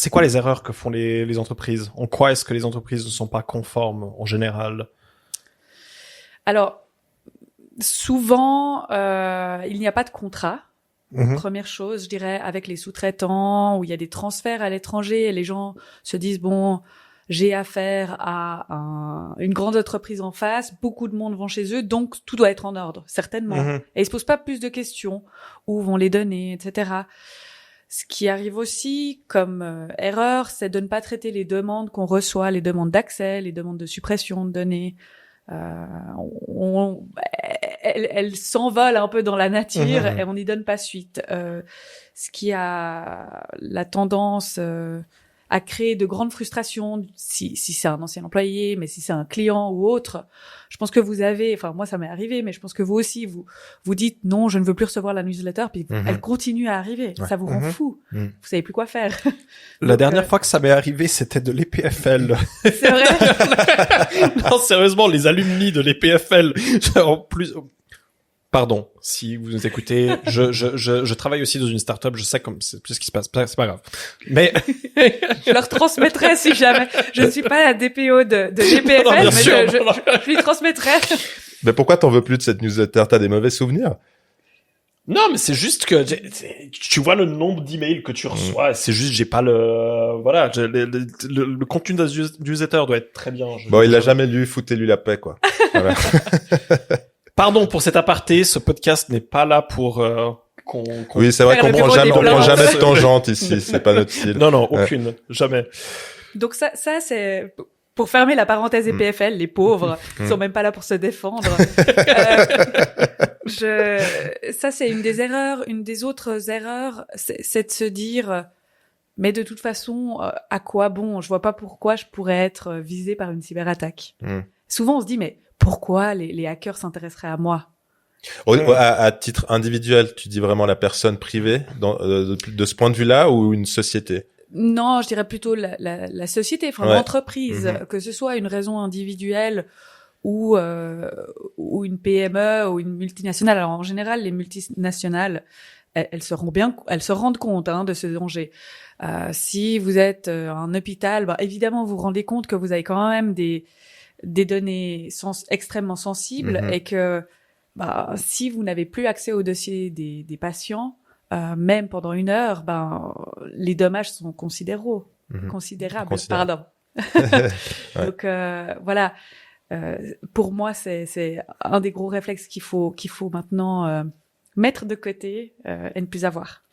c'est quoi les erreurs que font les entreprises? En quoi est-ce que les entreprises ne sont pas conformes en général? Alors, souvent, il n'y a pas de contrat. Première chose, je dirais, avec les sous-traitants, où il y a des transferts à l'étranger et les gens se disent, bon, j'ai affaire à une grande entreprise en face, beaucoup de monde vont chez eux, donc tout doit être en ordre, certainement. Et ils se posent pas plus de questions, où vont les données, etc. Ce qui arrive aussi comme erreur, c'est de ne pas traiter les demandes qu'on reçoit, les demandes d'accès, les demandes de suppression de données. Elles s'envolent un peu dans la nature et on n'y donne pas suite. Ce qui a la tendance à créer de grandes frustrations si c'est un ancien employé, mais si c'est un client ou autre. Je pense que vous avez, enfin moi ça m'est arrivé, mais je pense que vous aussi vous dites non, je ne veux plus recevoir la newsletter, puis elle continue à arriver. Ouais. Ça vous rend fou. Vous savez plus quoi faire. La dernière fois que ça m'est arrivé, c'était de l'EPFL. C'est vrai. Non, sérieusement, les alumni de l'EPFL, en plus. Pardon, si vous nous écoutez, je travaille aussi dans une start-up, je sais comme c'est plus ce qui se passe, c'est pas grave. Mais je leur transmettrai si jamais. Je ne suis pas la DPO de l'EPFL, non, mais sûr, je lui transmettrai. Mais pourquoi t'en veux plus de cette newsletter? T'as des mauvais souvenirs? Non, mais c'est juste que tu vois le nombre d'emails que tu reçois, c'est juste j'ai pas le contenu d'un newsletter doit être très bien. Bon, il l'a jamais lu, foutez-lui la paix, quoi. Voilà. Pardon pour cet aparté, ce podcast n'est pas là pour oui, c'est vrai qu'on prend jamais de tangente ici, c'est pas notre style. Non, aucune, jamais. Donc ça c'est pour fermer la parenthèse EPFL, les pauvres sont même pas là pour se défendre. Ça c'est une des erreurs, une des autres erreurs, c'est de se dire mais de toute façon à quoi bon, je vois pas pourquoi je pourrais être visé par une cyberattaque. Souvent on se dit mais pourquoi les hackers s'intéresseraient à moi? À titre individuel, tu dis vraiment la personne privée de ce point de vue-là ou une société? Non, je dirais plutôt la société, enfin l'entreprise, que ce soit une raison individuelle ou une PME ou une multinationale. Alors en général, les multinationales, elles se rendent compte de ce danger. Si vous êtes un hôpital, évidemment vous vous rendez compte que vous avez quand même des données extrêmement sensibles et que si vous n'avez plus accès au dossier des patients, même pendant 1 heure, les dommages sont considérables. Pardon. Ouais. Donc voilà. Pour moi, c'est un des gros réflexes qu'il faut maintenant mettre de côté et ne plus avoir.